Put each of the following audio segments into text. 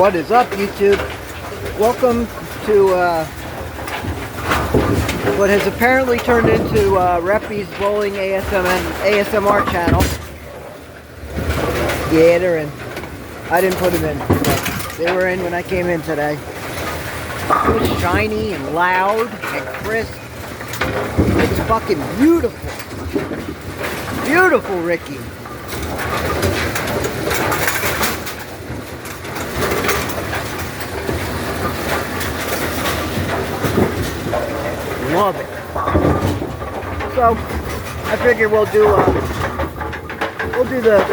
What is up, YouTube? Welcome to what has apparently turned into Reppy's Bowling ASMR channel. Yeah, they're in. I didn't put them in, but they were in when I came in today. It was shiny and loud and crisp. It's fucking beautiful. Beautiful, Ricky. Love it. So I figured we'll do the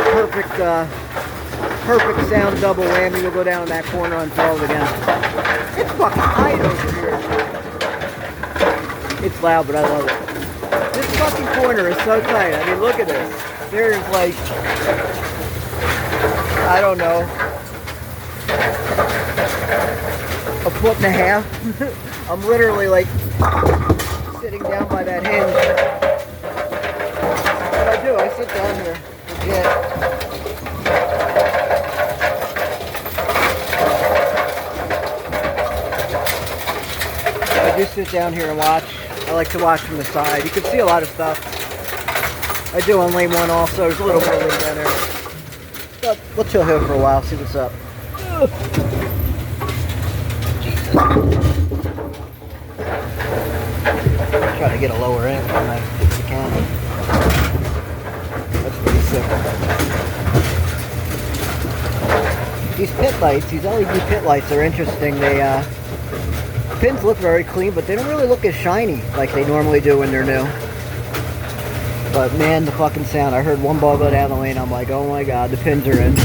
perfect sound double whammy. We'll go down in that corner and throw it again. It's fucking tight over here. It's loud, but I love it. This fucking corner is so tight. I mean, look at this. There's like, I don't know, a foot and a half. I'm literally like sitting down by that hinge. What I do, I sit down here, legit. I just sit down here and watch. I like to watch from the side. You can see a lot of stuff. I do on lane one also. There's a little more lane down there. But we'll chill here for a while, see what's up. Jesus. Try to get a lower end when I can. That's pretty simple. These pit lights, these LED pit lights are interesting. They pins look very clean, but they don't really look as shiny like they normally do when they're new. But man, the fucking sound. I heard one ball go down the lane. I'm like, oh my god, the pins are in.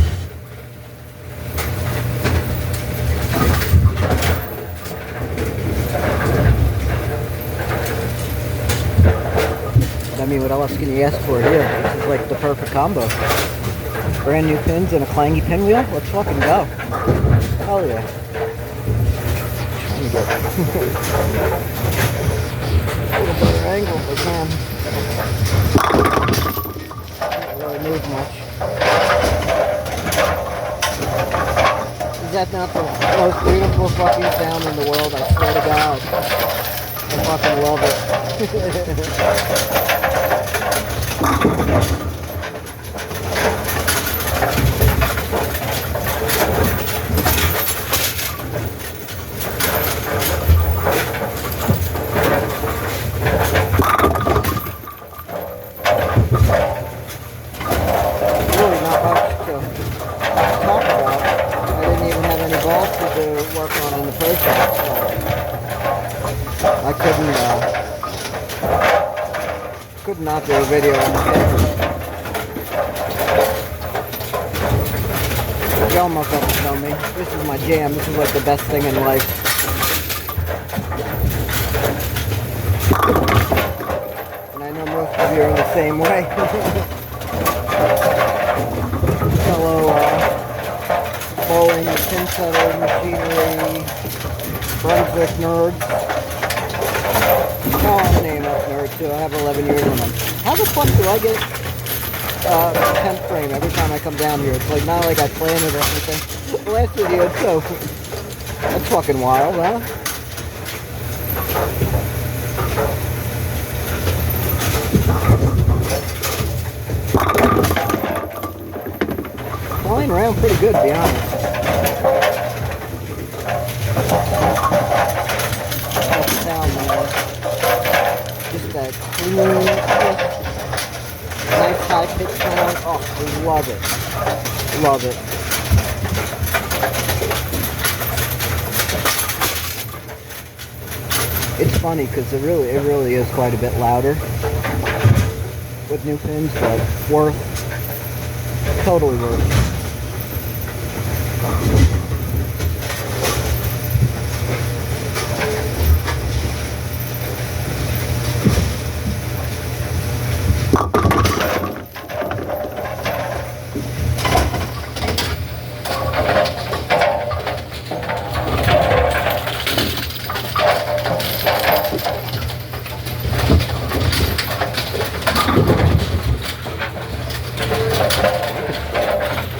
I mean, what else can you ask for here? This is like the perfect combo. Brand new pins and a clangy pinwheel. Let's fucking go. Hell yeah. Let me get a little better angle if I can. Can't really move much. Is that not the most beautiful fucking sound in the world? I swear to God. I fucking love it. Really not much to talk about. I didn't even have any balls to do work on in the pro shop, so I could not do a video on the camera. Y'all motherfuckers know me. This is my jam. This is like the best thing in life. And I know most of you are the same way. Fellow bowling, pin setter, machinery, Brunswick nerds. Oh, I'm a name up nerd too. I have 11 years on them. How the fuck do I get a 10th frame every time I come down here? It's like not like I planned it or anything. The last video, so that's fucking wild, huh? Flying around pretty good, to be honest. That sound, just that clean, nice high pitch sound. Oh, I love it. Love it. It's funny because it really is quite a bit louder with new pins, but worth. Totally worth it.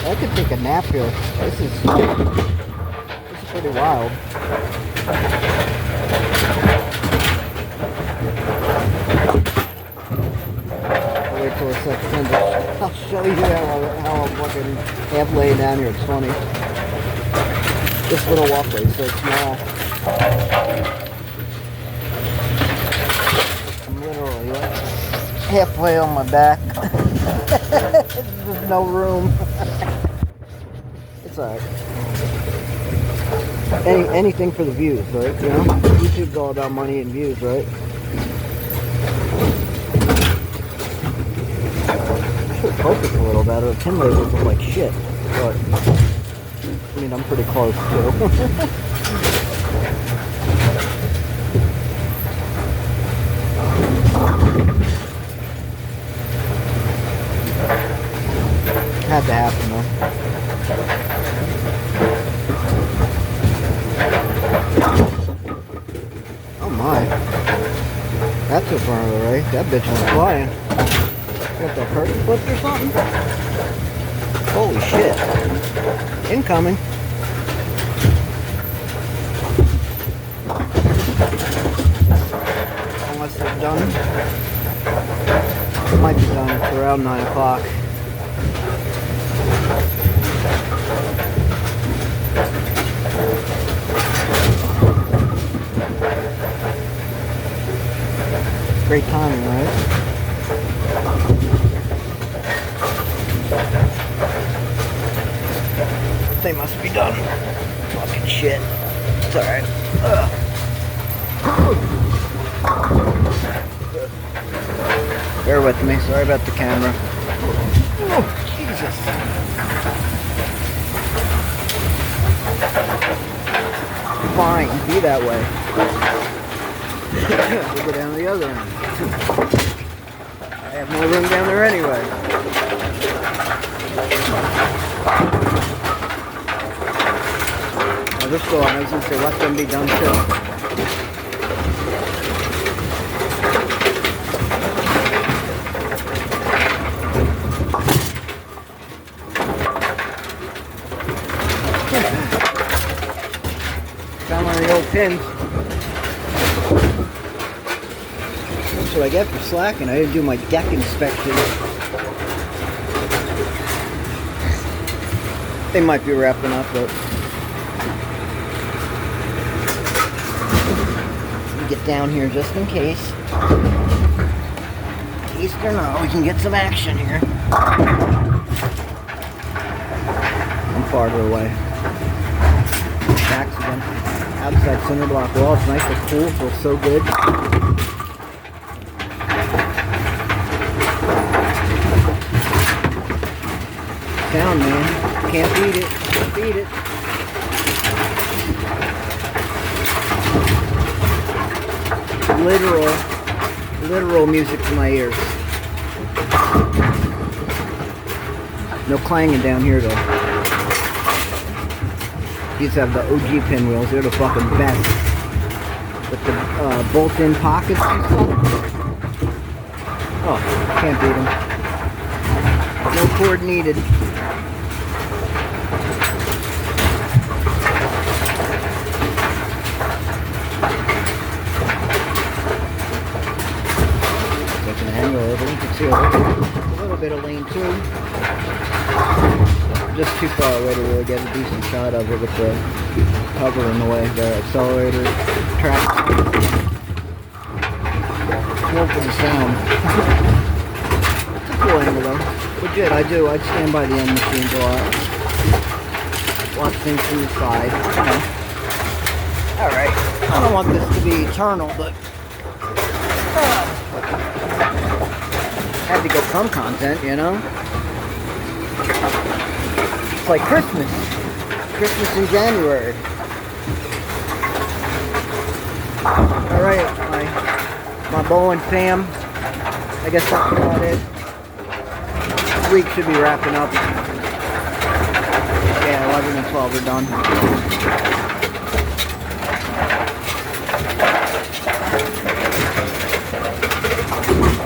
I could take a nap here. This is Pretty wild. I'll wait till the second end. I'll show you how I'm fucking half laying down here. It's funny. This little walkway is so small. I'm literally like halfway on my back. There's no room. It's alright. Anything for the views, right? You know? YouTube's all about money and views, right? I should focus a little better. The pin labels look like shit. But, I mean, I'm pretty close, too. Had to happen, though. Oh my. That's a front of the Rake. That bitch went flying. What, the curtain flipped or something? Holy shit. Incoming. Unless they're done. It might be done. It's around 9 o'clock. Great timing, right? They must be done. Fucking shit. It's alright. Bear with me. Sorry about the camera. Oh, Jesus. Fine. Be that way. We'll go down to the other end. I have more room down there anyway. Oh, they're still on. I was going to say, let them be done too. Found one of the old pins. That's what I get for slacking. I didn't do my deck inspection. They might be wrapping up, but get down here just in case. In case they're not, we can get some action here. I'm farther away. Backs again. Outside cinder block wall. It's nice and cool. Feels so good. Sound, man. Can't beat it. Can't beat it. Literal music to my ears. No clanging down here though. These have the OG pinwheels. They're the fucking best. With the bolt-in pockets and stuff. Oh, can't beat them. No cord needed. Taking an angle over, you can see a little bit of lane too. Just too far away to really get a decent shot of it with the cover in the way, the accelerator track. More for the sound. It's a cool angle though. Legit, I stand by the end machines a lot. Watch things from the side. You know. Alright. I don't want this to be eternal, but had to get some content, you know? It's like Christmas. Christmas in January. Alright, my bowling fam. I guess that's about it. This week should be wrapping up. Yeah, 11 and 12 are done.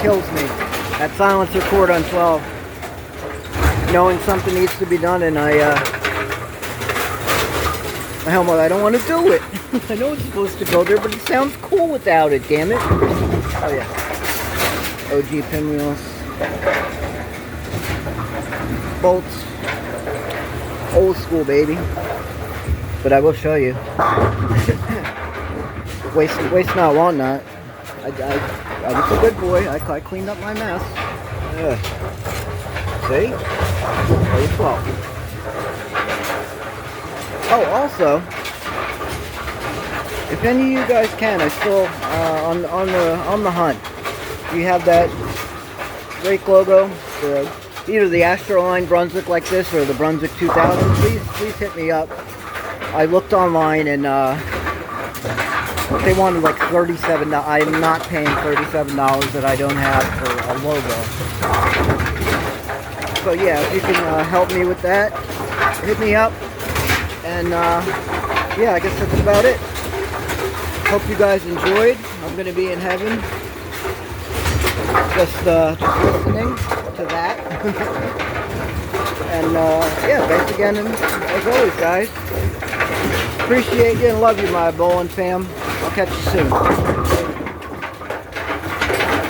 Kills me. That silencer cord on 12. Knowing something needs to be done, and I my helmet. I don't want to do it. I know it's supposed to go there, but it sounds cool without it, damn it. Oh yeah. OG pinwheels. Bolts. Old school, baby. But I will show you. Waste not, want not. I was a good boy. I cleaned up my mess. Yeah. See? Very well. Oh, also, if any of you guys can, I still on the hunt. You have that Rake logo, either the Astroline Brunswick like this or the Brunswick 2000. Please hit me up. I looked online and they wanted like $37. I'm not paying $37 that I don't have for a logo. So yeah, if you can help me with that, hit me up. And yeah, I guess that's about it. Hope you guys enjoyed. I'm gonna be in heaven, just listening to that. And yeah, thanks again, as always, guys. Appreciate you and love you, my bowling fam. I'll catch you soon.